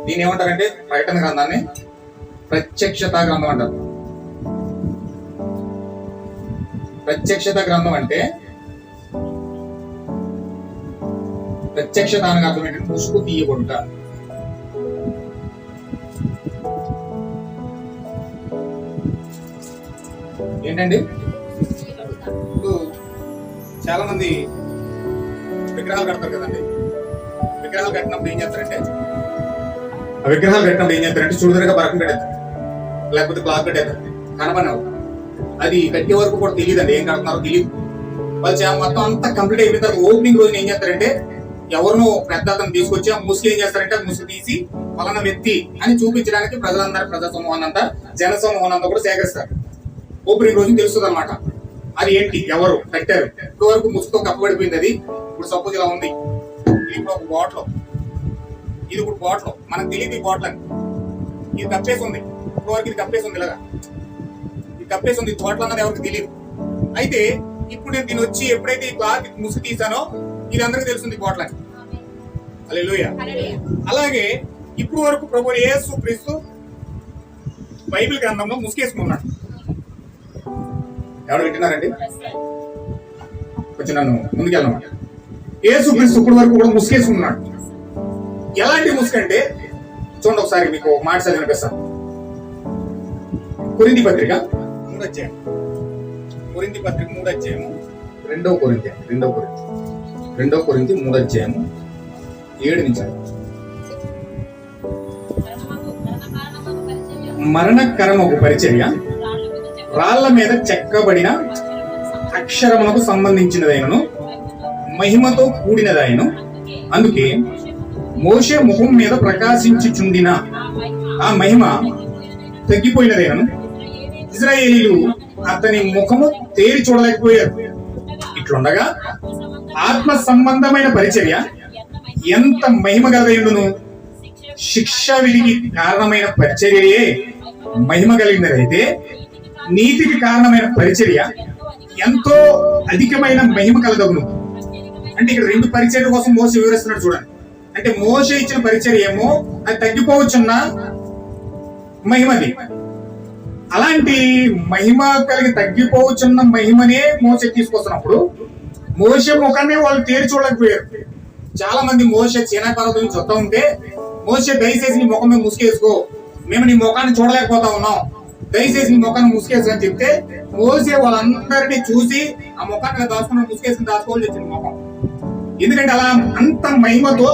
దీన్ని ఏమంటారంటే ప్రకటన గ్రంథాన్ని ప్రత్యక్షత గ్రంథం అంటారు. ప్రత్యక్షత గ్రంథం అంటే ప్రత్యక్షత అనగా అర్థం ఏంటంటే ముసుగు తీయబడుట. ఏంటండి, ఇప్పుడు చాలా మంది విగ్రహాలు కడతారు కదండి. విగ్రహాలు కట్టినప్పుడు ఏం చేస్తారంటే చూడదరగా బరకం కట్టేస్తారు, లేకపోతే క్లాత్ కట్టేస్తారు, కనపడినవు. అది కట్టే వరకు కూడా తెలియదండి, ఏం కడుతున్నారో తెలియదు. వాళ్ళు మొత్తం అంతా కంప్లీట్ అయిపోయిన తర్వాత ఓపెనింగ్ రోజున ఏం చేస్తారంటే ఎవరినో పెద్ద అతను తీసుకొచ్చి ఆ ముసుగు ఏం చేస్తారంటే ముసుగు తీసి పలానా వ్యక్తి అని చూపించడానికి ప్రజా సమూహాన్ని అంతా, జన సమూహాన్ని అంతా కూడా సేకరిస్తారు. ఓపెనింగ్ రోజు తెలుస్తుంది అనమాట అది ఏంటి, ఎవరు కట్టారు. ఇప్పటి వరకు ముసుగుతో కప్పబడిపోయింది. అది ఇప్పుడు సపోజ్ ఇలా ఉంది, ఇది ఇప్పుడు ఒక బాటిల్, ఇది ఇప్పుడు బాటిల్, మనకు తెలియదు ఈ బాటిల్ అని. ఇది కప్పేసి ఉంది, ఇప్పటి వరకు ఇది కప్పేసి ఉంది, ఇలాగా ఇది కప్పేసి ఉంది. బాటిల్ అన్నది ఎవరికి తెలియదు. అయితే ఇప్పుడు నేను దీని వచ్చి ఎప్పుడైతే ఈ క్లాత్ ముసుగు తీసానో ఇది అందరికీ తెలుస్తుంది బాటిల్ అని. హల్లెలూయా. అలాగే ఇప్పుడు వరకు ప్రభు యేసు క్రీస్తు బైబిల్ గ్రంథంలో ముసుగేసుకున్నాడు. ఎవరు వింటున్నారండి? కొంచెం నన్ను ముందుకెళ్ళమాట. యేసు క్రీస్తు ఇప్పుడు వరకు కూడా ముసుగేసుకున్నాడు. ఎలాంటి ముసుగు అంటే చూడండి, ఒకసారి మీకు మాట చదివి వినిపిస్తాను. కొరింథీ పత్రిక 3వ అధ్యాయం, కొరింథీ పత్రిక 3వ అధ్యాయము, 2వ కొరింథీ 3వ అధ్యాయము 7 నుంచి. మరణకరమగు పరిచర్య రాళ్ల మీద చెక్కబడిన అక్షరములకు సంబంధించినదైనను మహిమతో కూడినదైను. అందుకే మోషే ముఖం మీద ప్రకాశించుచుండిన ఆ మహిమ తగ్గిపోయినదైనను ఇశ్రాయేలీయులు అతని ముఖము తేరి చూడలేకపోయారు. ఇట్లుండగా ఆత్మ సంబంధమైన పరిచర్య ఎంత మహిమ గలదైనను శిక్ష విధికి కారణమైన పరిచర్యయే మహిమ కలిగినదైతే నీతికి కారణమైన పరిచర్య ఎంతో అధికమైన మహిమ కలదగును. అంటే ఇక్కడ 2 పరిచర్య కోసం మోసే వివరిస్తున్నాడు చూడండి. అంటే మోసే ఇచ్చిన పరిచర్య ఏమో అది తగ్గిపోవచ్చున్న మహిమది. అలాంటి మహిమ కలిగి తగ్గిపోవచ్చున్న మహిమనే మోసే తీసుకొస్తున్నప్పుడు మోసే ముఖాన్ని వాళ్ళు తేరి చూడలేకపోయారు. చాలా మంది మోసే సీనాయి పర్వతం నుంచి వస్తా ఉంటే, మోసే దయచేసి నీ ముఖం మీద ముసుగేసుకో, మేము నీ ముఖాన్ని చూడలేకపోతా ఉన్నాం, దయచేసి నీ ముఖాన్ని ముసుగేసు అని చెప్తే మోసే వాళ్ళందరినీ చూసి ఆ ముఖాన్ని దాచుకున్న ముసుగేసుకుని దాచుకోవాల్సి వచ్చింది ముఖం. ఎందుకంటే అలా అంత మహిమతో